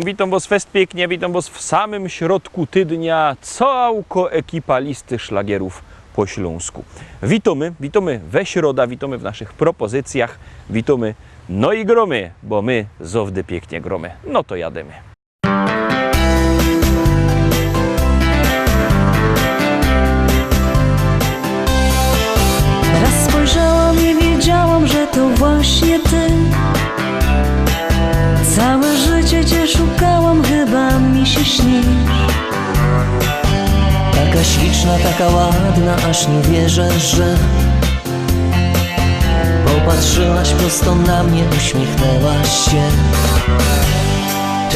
Witam was fest pięknie, witam was w samym środku tydnia, całko ekipa listy szlagierów po śląsku. Witamy we środa, witamy w naszych propozycjach, witamy, no i gromy, bo my zowdy pięknie gromy, no to jademy. Raz spojrzałam i wiedziałam, że to właśnie ty. Całe życie cię szukałam, chyba mi się śnisz. Taka śliczna, taka ładna, aż nie wierzę, że popatrzyłaś prosto na mnie, uśmiechnęłaś się.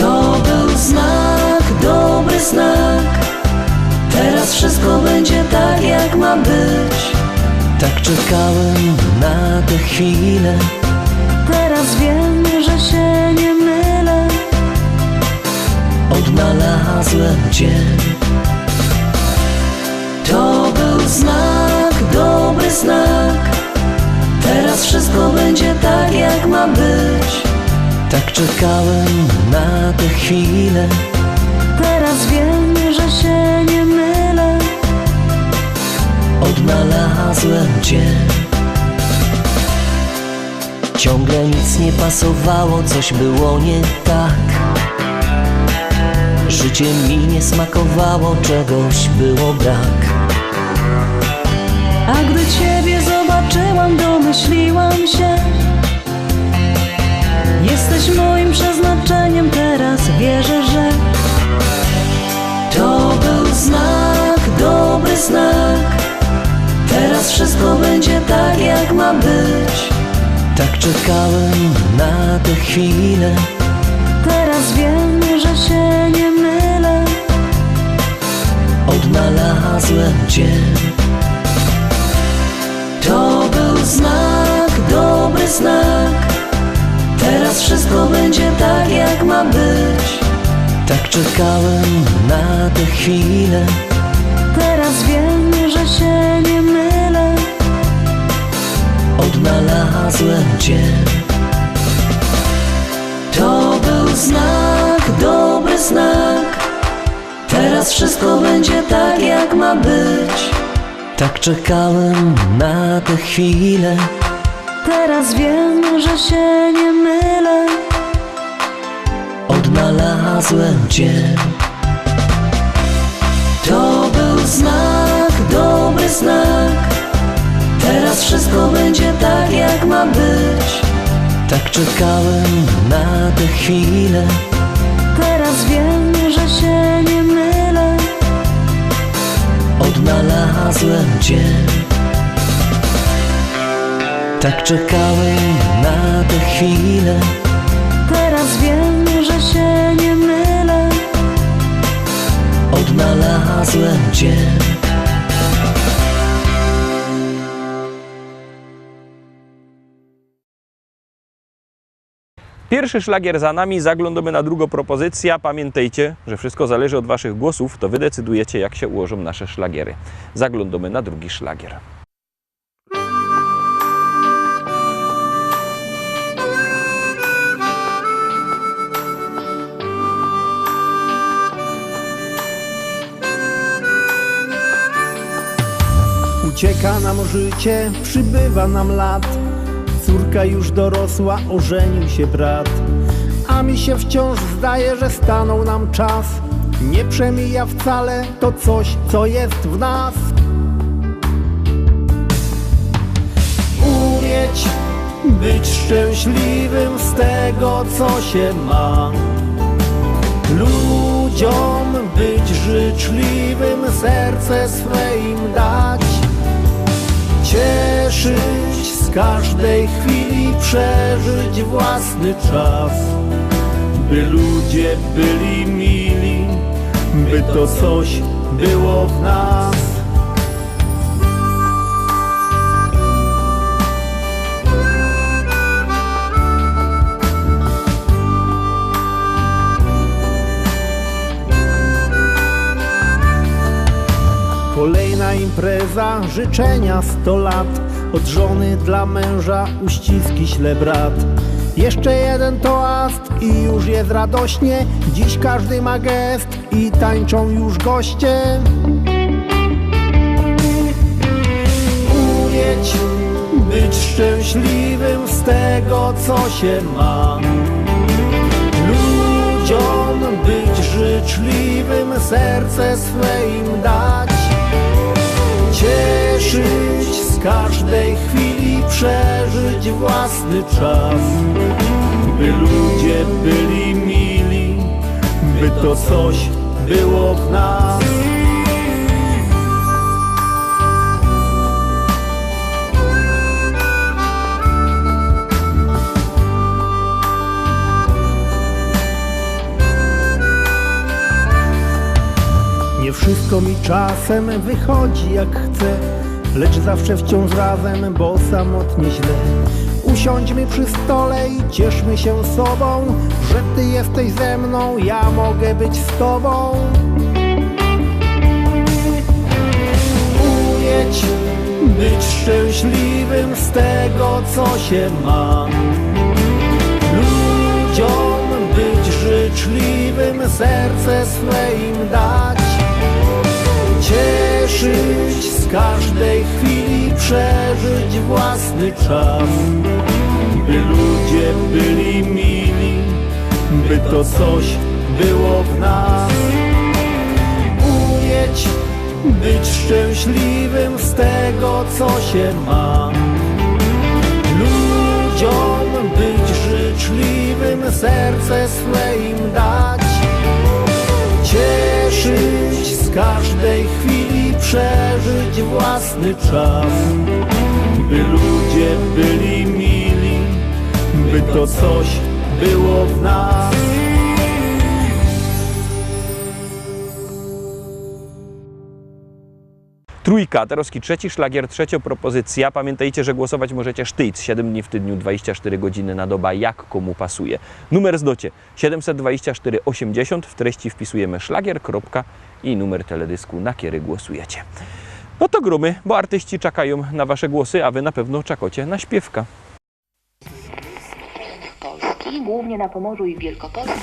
To był znak, dobry znak. Teraz wszystko będzie tak, jak ma być. Tak czekałem na tę chwilę. Teraz wiem, że się nie mylę. Odnalazłem cię. To był znak, dobry znak. Teraz wszystko będzie tak, jak ma być. Tak czekałem na tę chwilę. Teraz wiem, że się nie mylę. Odnalazłem cię. Ciągle nic nie pasowało, coś było nie tak. Życie mi nie smakowało, czegoś było brak. A gdy ciebie zobaczyłam, domyśliłam się. Jesteś moim przeznaczeniem, teraz wierzę, że to był znak, dobry znak. Teraz wszystko będzie tak, jak ma być. Tak czekałem na tę chwilę. Teraz wiem, że się nie mylę. Odnalazłem cię. To był znak, dobry znak. Teraz wszystko będzie tak, jak ma być. Tak czekałem na tę chwilę. Teraz wiem, że się nie mylę. Odnalazłem cię. To był znak, dobry znak. Teraz wszystko będzie tak, jak ma być. Tak czekałem na tę chwilę. Teraz wiem, że się nie mylę. Odnalazłem cię. To był znak, dobry znak. Teraz wszystko będzie tak, jak ma być. Tak czekałem na tę chwilę. Teraz wiem, że się nie mylę. Odnalazłem cię. Tak czekałem na tę chwilę. Teraz wiem, że się nie mylę. Odnalazłem cię. Pierwszy szlagier za nami, zaglądamy na drugą propozycję. Pamiętajcie, że wszystko zależy od waszych głosów, to wy decydujecie, jak się ułożą nasze szlagiery. Zaglądamy na drugi szlagier. Ucieka nam życie, przybywa nam lat. Córka już dorosła, ożenił się brat. A mi się wciąż zdaje, że stanął nam czas. Nie przemija wcale to coś, co jest w nas. Umieć być szczęśliwym z tego, co się ma. Ludziom być życzliwym, serce swe im dać. Cieszyć z każdej chwili, przeżyć własny czas. By ludzie byli mili, by to coś było w nas. fajna impreza, życzenia 100 lat. Od żony dla męża uściski śle brat. Jeszcze jeden toast i już jest radośnie. Dziś każdy ma gest i tańczą już goście. Umieć być szczęśliwym z tego, co się ma. Ludziom być życzliwym, serce swe im dać. Cieszyć z każdej chwili, przeżyć własny czas. By ludzie byli mili, by to coś było w nas. Nie wszystko mi czasem wychodzi jak chcę, lecz zawsze wciąż razem, bo samotnie źle. Usiądźmy przy stole i cieszmy się sobą, że ty jesteś ze mną, ja mogę być z tobą. Umieć być szczęśliwym z tego, co się ma. Ludziom być życzliwym, serce swe im dać. Cieszyć z każdej chwili, przeżyć własny czas. By ludzie byli mili, by to coś było w nas. Umieć być szczęśliwym z tego, co się ma. Ludziom być życzliwym, serce swe im dać. Cieszyć z każdej chwili, przeżyć własny czas. By ludzie byli mili, by to coś było w nas. Trójka, Terowski trzeci szlagier, trzecia propozycja. Pamiętajcie, że głosować możecie sztyc, 7 dni w tygodniu, 24 godziny na dobę, jak komu pasuje. Numer zdocie 724 80, w treści wpisujemy szlagier, kropka i numer teledysku, na który głosujecie. No to grumy, bo artyści czekają na wasze głosy, a wy na pewno czekacie na śpiewka. Polski, głównie na Pomorzu i w Wielkopolsce.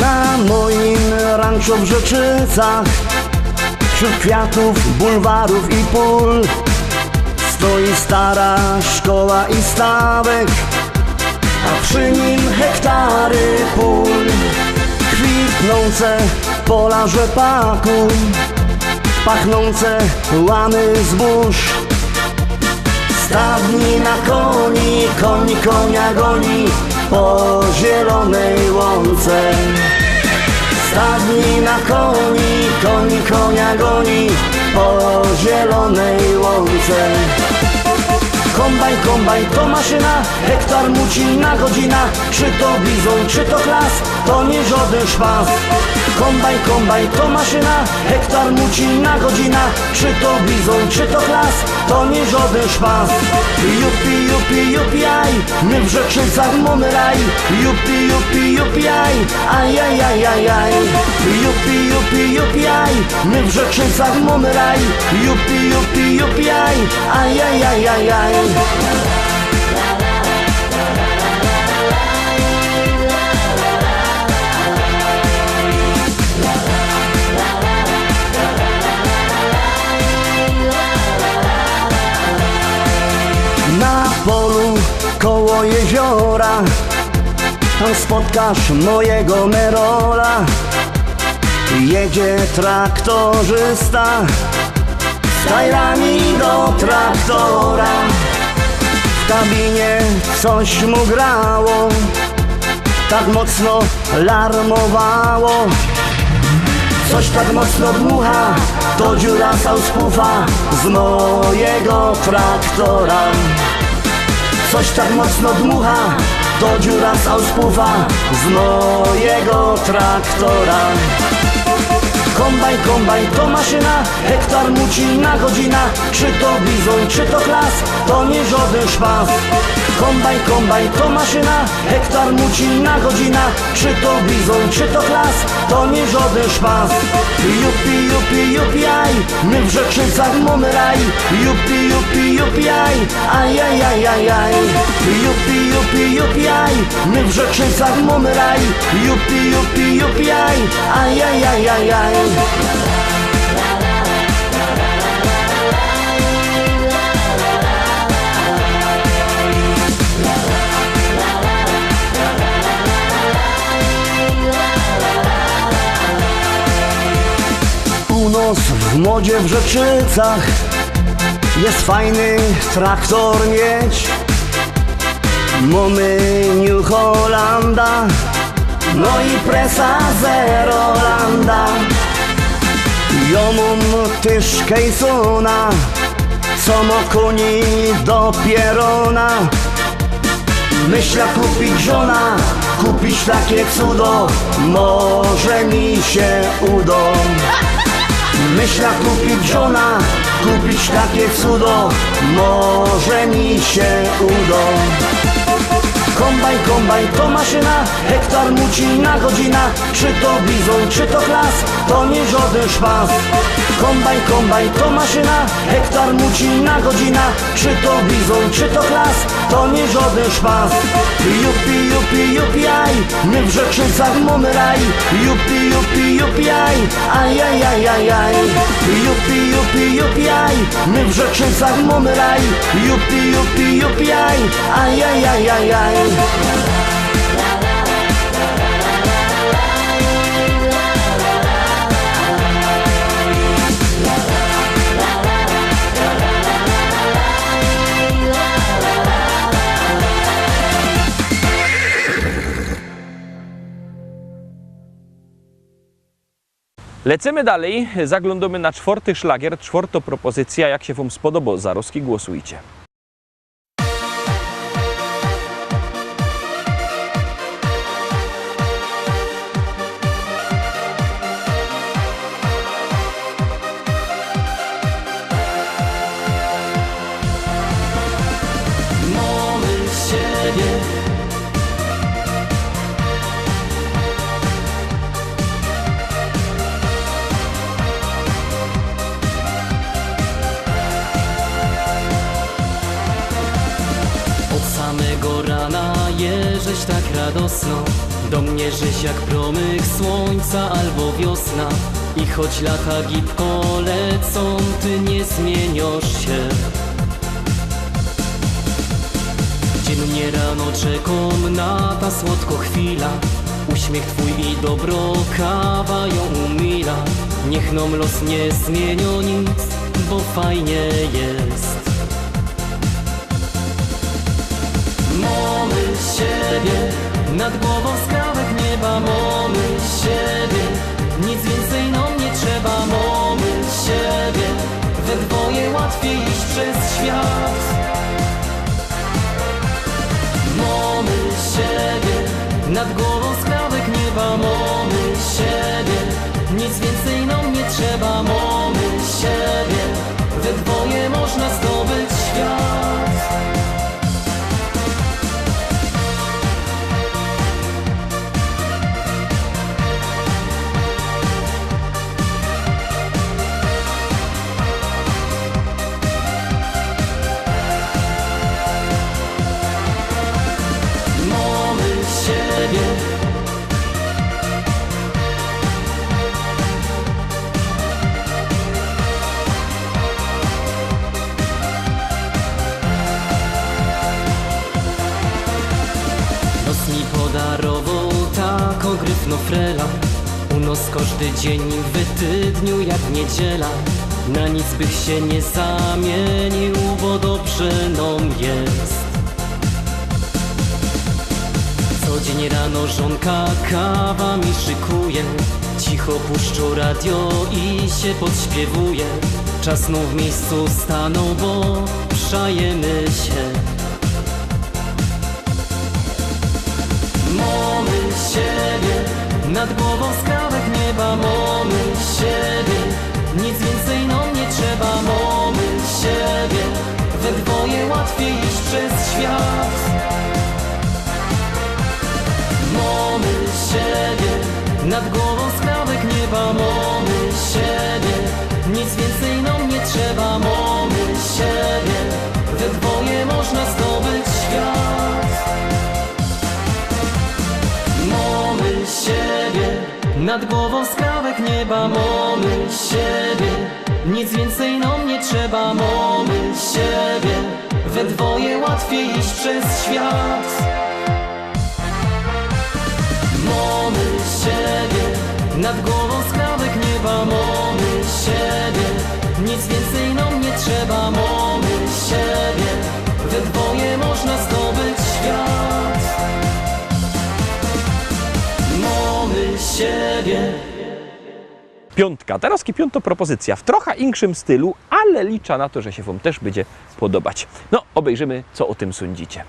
Na moim ranczu w Rzeczycach, wśród kwiatów, bulwarów i pól, stoi stara szkoła i stawek, a przy nim hektary pól. Kwitnące pola rzepaku, pachnące łany zbóż. Stadni na koni, koń konia goni po zielonej łące. Stadni na koni, koń konia goni po zielonej łące. Kombajn, kombajn to maszyna, hektar muci na godzina. Czy to bizon, czy to klas, to nie żaden szpas. Kombajn, kombajn to maszyna, hektar muci na godzina. Czy to bizon, czy to klas, to nie żaden szpas. Jupi, jupi, jupi, aj, my w Rzeczycach mamy raj. Jupi, jupi, jupi, aj, aj, aj, aj, aj, aj. Jupi, jupi, jupi, aj, my w Rzeczycach mamy raj. Jupi, jupi, jupi, aj, aj, aj, aj, aj, aj. Na polu koło jeziora, tam spotkasz mojego Merola. Jedzie traktorzysta z tajrami do traktora. W kabinie coś mu grało, tak mocno larmowało. Coś tak mocno dmucha, to dziura sauspufa z mojego traktora. Coś tak mocno dmucha, to dziura sauspufa z mojego traktora. Kombajn, kombajn to maszyna, hektar muci na godzina. Czy to bizon, czy to klas, to nie żaden szpas. Kombajn, kombajn to maszyna, hektar muci na godzina. Czy to bizon, czy to klas, to nie żaden szpas. Jupi, jupi, jupi, aj, my w Rzeczycach mamy raj. Jupi, jupi, jupi, aj, aj, aj, aj, aj, aj. Jupi, jupi, jupi, aj, my w Rzeczycach mamy raj. Jupi, jupi, jupi, aj, aj, aj, aj, aj, aj. U nas w modzie w Rzeczycach jest fajny traktor mieć. Mamy New Hollanda, no i presa Zerolanda. Ja mam też Kejsona, co ma koni do pierona. Myślę kupić żona, kupić takie cudo, może mi się uda. Myślę kupić żona, kupić takie cudo, może mi się uda. Kombajn, kombajn to maszyna, hektar muci na godzina. Czy to bizon, czy to klas, to nie żaden szpas. Kombajn, kombajn to maszyna, hektar muci na godzina. Czy to bizon, czy to klas, to nie żaden szpas. Jupi, jupi, jupi, aj, my w Rzeczycach mamy raj. Jupi, jupi, jupi, aj, aj, aj, aj, aj, aj. Jupi, jupi, jupi, aj, my w Rzeczycach mamy raj. Jupi, jupi, jupi, aj, aj, aj, aj, aj, aj. Lecimy dalej, zaglądamy na czwarty szlagier, czwarta propozycja. Jak się Wam spodoba, zaroski głosujcie. Mamy siebie. Od samego rana jeżeś tak radosno, do mnie żeś jak promyk słońca albo wiosna. I choć lata gibko lecą, ty nie zmieniasz się. Dziennie rano czekam na ta słodko chwila. Uśmiech twój i dobro kawa ją umila. Niech nam los nie zmienią nic, bo fajnie jest. Mamy siebie, nad głową skrawek nieba. Mamy siebie, nic więcej nam nie trzeba. Mamy siebie, we dwoje łatwiej iść przez świat. Mamy siebie, nad głową skrawek nieba. Mamy siebie, nic więcej nam nie trzeba. Mamy siebie, we dwoje można zdobyć świat. Los mi podarował tak ogrywno frela. U nos każdy dzień w tydniu jak niedziela. Na nic bych się nie zamienił, bo dobrze nam jest. Codzień rano żonka kawa mi szykuje. Cicho puszczą radio i się podśpiewuje. Czas znów w miejscu stanął, bo przajemy się. Mamy siebie, nad głową skrawek nieba. Mamy siebie, nic więcej nam nie trzeba. Mamy siebie, we dwoje łatwiej iść przez świat. Mamy siebie, nad głową skrawek nieba. Mamy siebie, nic więcej nam nie trzeba. Mamy siebie, we dwoje można zdobyć świat. Mamy siebie, nad głową skrawek nieba. Mamy siebie, nic więcej nam nie trzeba. Mamy siebie, we dwoje łatwiej iść przez świat. Mamy siebie, nad głową skrawek nieba. Mamy siebie, nic więcej nam nie trzeba. Mamy siebie, we dwoje można zdobyć świat. Mamy siebie. Piątka. Teraz piąta propozycja w trochę inkszym stylu, ale liczę na to, że się Wam też będzie podobać. No, obejrzymy, co o tym sądzicie.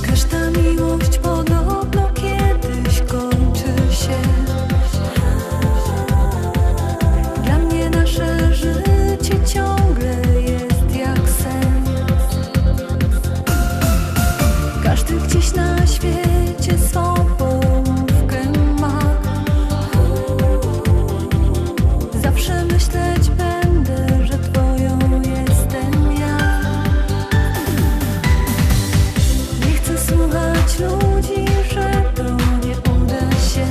Każda miłość podobno kiedyś kończy się. Dla mnie nasze życie ciągle jest jak sen. Każdy gdzieś na świecie swą połówkę ma. Zawsze myśleć będę, że twoją jestem ja. Nie chcę słuchać ludzi, że to nie uda się.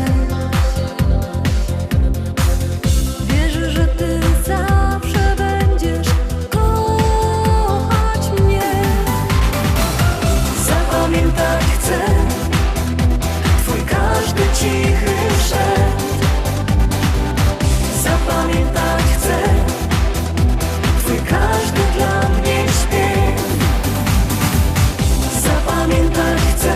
Wierzę, że ty zawsze będziesz kochać mnie. Zapamiętać chcę twój każdy cichy szept. Zapamiętać chcę twój każdy dla mnie śpiew. Zapamiętać chcę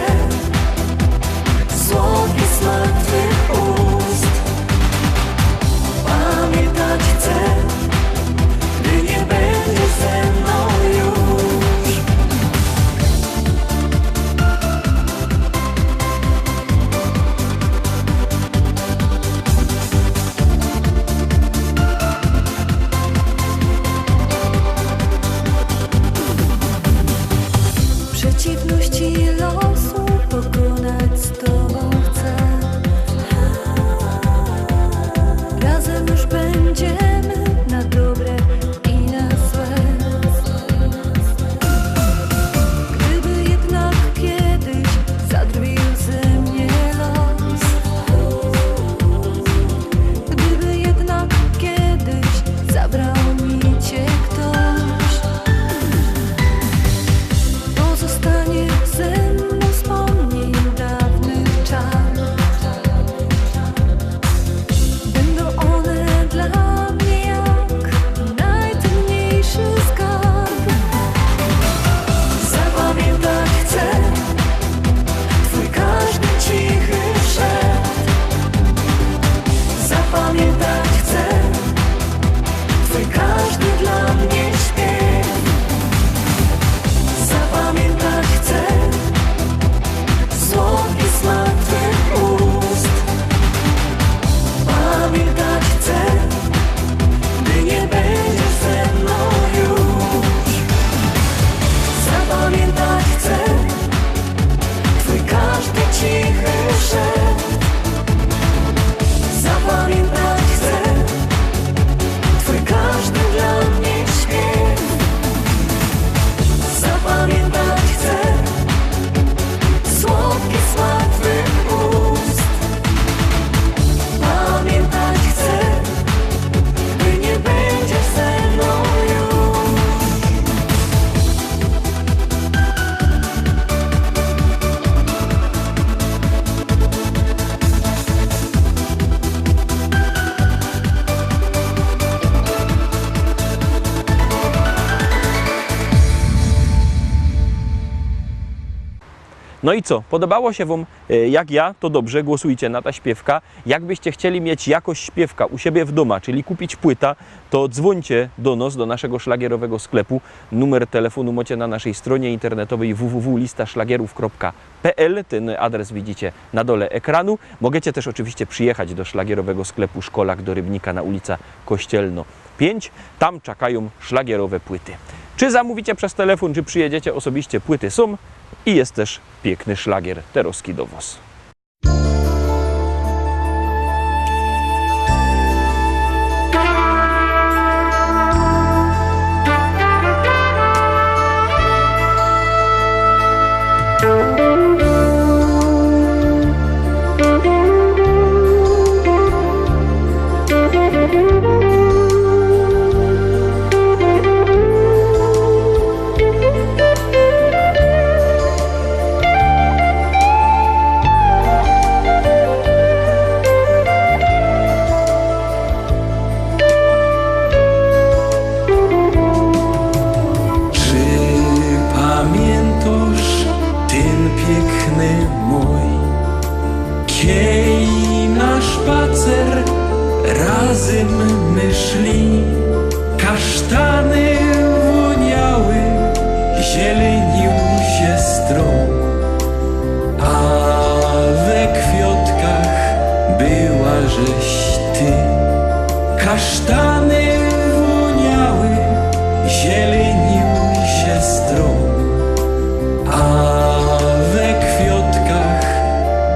słodki smak twych ust. Pamiętać chcę, gdy nie będziesz ze mną już. Przeciwności losu pokonać z tobą chcę. Razem już będziemy na dobre i na złe. Gdyby jednak kiedyś zadrwił ze mnie los. Gdyby jednak kiedyś zabrał mi cię ktoś. Pozostanie No i co? Podobało się Wam jak ja? To dobrze, głosujcie na ta śpiewka. Jakbyście chcieli mieć jakość śpiewka u siebie w domu, czyli kupić płyta, to dzwońcie do nas, do naszego szlagierowego sklepu. Numer telefonu macie na naszej stronie internetowej www.listaszlagierów.pl. Ten adres widzicie na dole ekranu. Możecie też oczywiście przyjechać do szlagierowego sklepu Szkolak do Rybnika na ulica Kościelno 5. Tam czekają szlagierowe płyty. Czy zamówicie przez telefon, czy przyjedziecie osobiście, płyty są i jest też piękny szlagier Teroski do was. Kasztany woniały, zielenił się stron, a we kwiatkach była żeś ty. Kasztany woniały, zielenił się stron, a we kwiatkach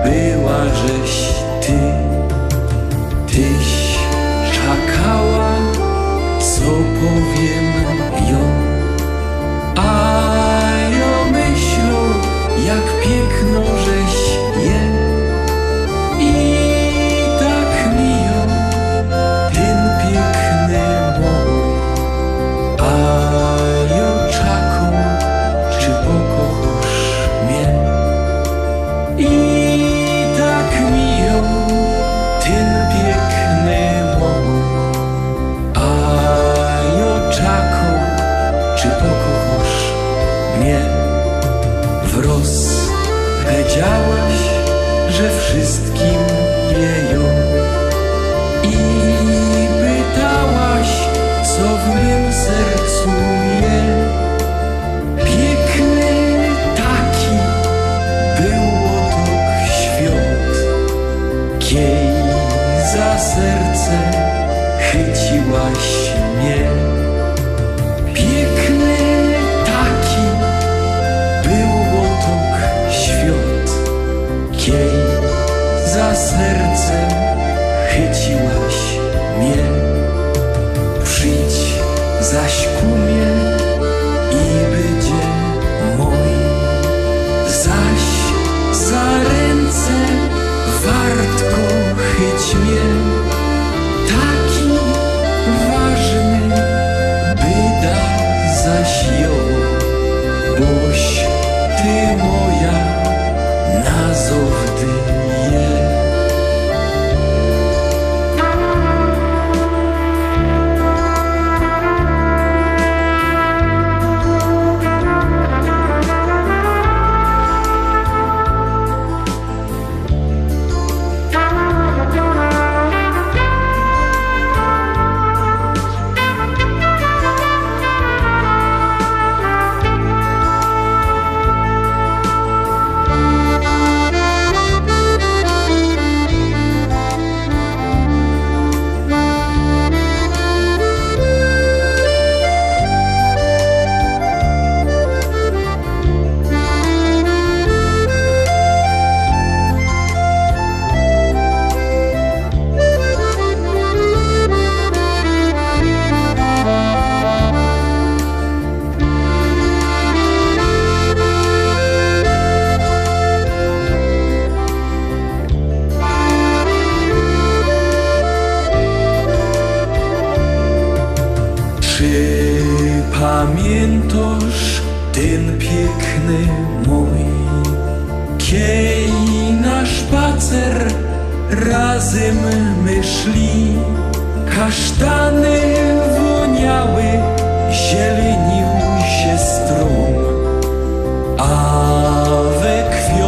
była żeś ty. Tyś czekała, co powiem ją, a ja myślę, jak piękno żeś je. I tak mijo ten piękny mój, a ja czekam, czy pokochasz mnie. I tak mijo ten piękny mój, czy pokochasz mnie? Wroz powiedziałaś, że wszystkim wieją, i pytałaś, co w mym sercu je. Piękny taki był otok świat, kiej za serce chyciłaś mnie. Piękny taki był otok świat, kiej za sercem chyciłaś mnie. Przyjdź zaś ku mnie i będzie mój, zaś za ręce wartko chyć mnie. Taki ważny byda zaś ją, boś ty moja nazowdy je. Pamiętasz ten piękny mój, kiej na spacer razem my szli. Kasztany woniały, zielenił się stron, a we krwi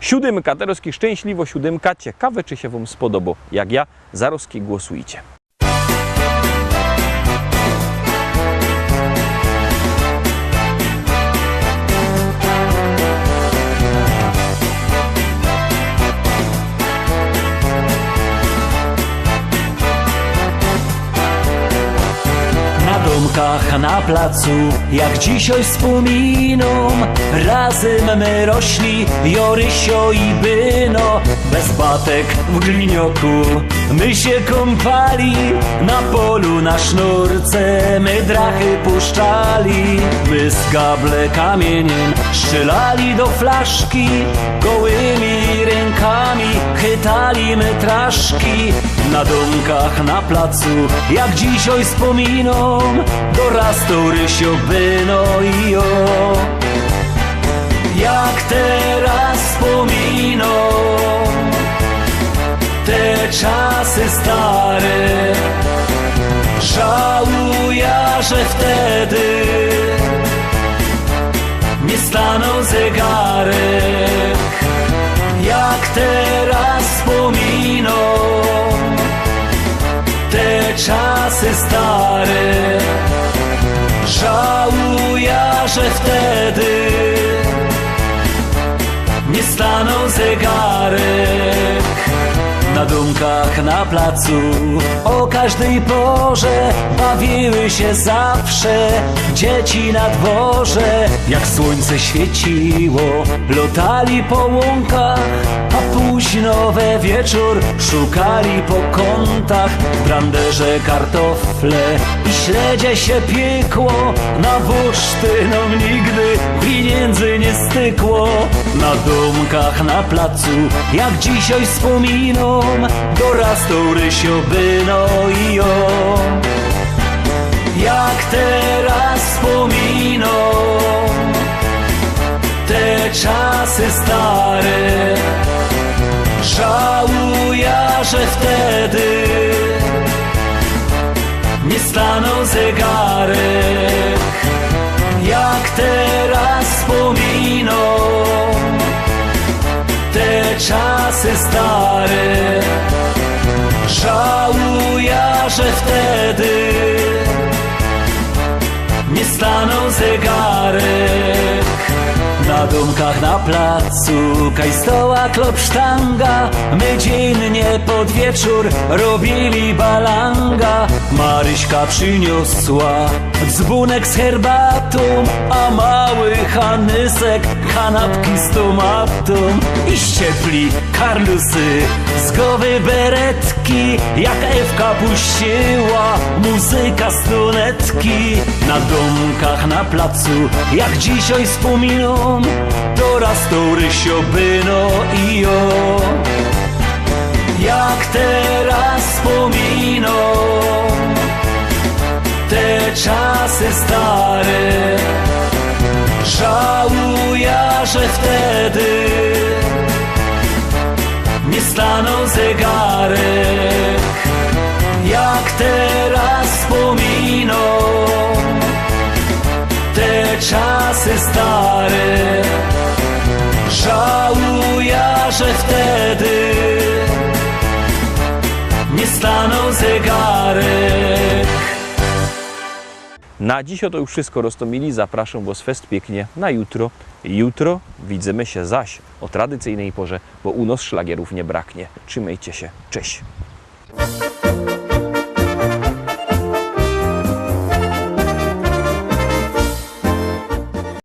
Siódemka, teraz szczęśliwo siódemka. Ciekawe, czy się Wam spodoba. Jak ja, zaroski głosujcie. domkach na placu, jak dzisiaj wspominą, razem my rośli, Jorysio i Byno. Bez batek w glinioku my się kąpali, na polu na sznurce my drachy puszczali. My z gable kamieniem strzelali do flaszki, gołymi rękami chytali my traszki. Na domkach na placu, jak dzisiaj wspominą, dorastał Rysio, Byno i jo. Jak teraz wspominą te czasy stare, żałuję, że wtedy nie stanął zegarek. Jak teraz wspominą te czasy stare, żałuję, że wtedy nie stanął zegarek. Na domkach na placu o każdej porze bawiły się zawsze dzieci na dworze. Jak słońce świeciło, lotali po łąkach, a późno we wieczór szukali po kątach. W branderze kartofle i śledzie się piekło, na bursztynom nigdy pieniędzy nie stykło. Na domkach na placu, jak dzisiaj wspominą, dorastał Rysio, Byno i jo. Jak teraz wspominą te czasy stare, żałuję, że wtedy nie stanął zegarek. Jak teraz wspominą te czasy stare, żałuję, że wtedy nie stanął zegarek. Na domkach na placu kaj stoła klopsztanga, my dziennie pod wieczór robili balanga. Maryśka przyniosła dzbunek z herbatą, a mały Hanysek kanapki z tomatą. I ściepli karlusy z głowy beretki, jak Ewka puściła muzyka z tunetki. Na domkach na placu, jak dzisiaj wspominą, dorastał Rysio, Byno i jo. Jak teraz wspominą te czasy stare, żałuję, że wtedy nie stanął zegarek. Jak teraz wspominą te czasy stare, żałuję, że wtedy nie stanął zegarek. Na dziś to już wszystko, Rostomili. Zapraszam Was fest pięknie na jutro. Jutro widzimy się zaś o tradycyjnej porze, bo u nas szlagierów nie braknie. Trzymajcie się. Cześć.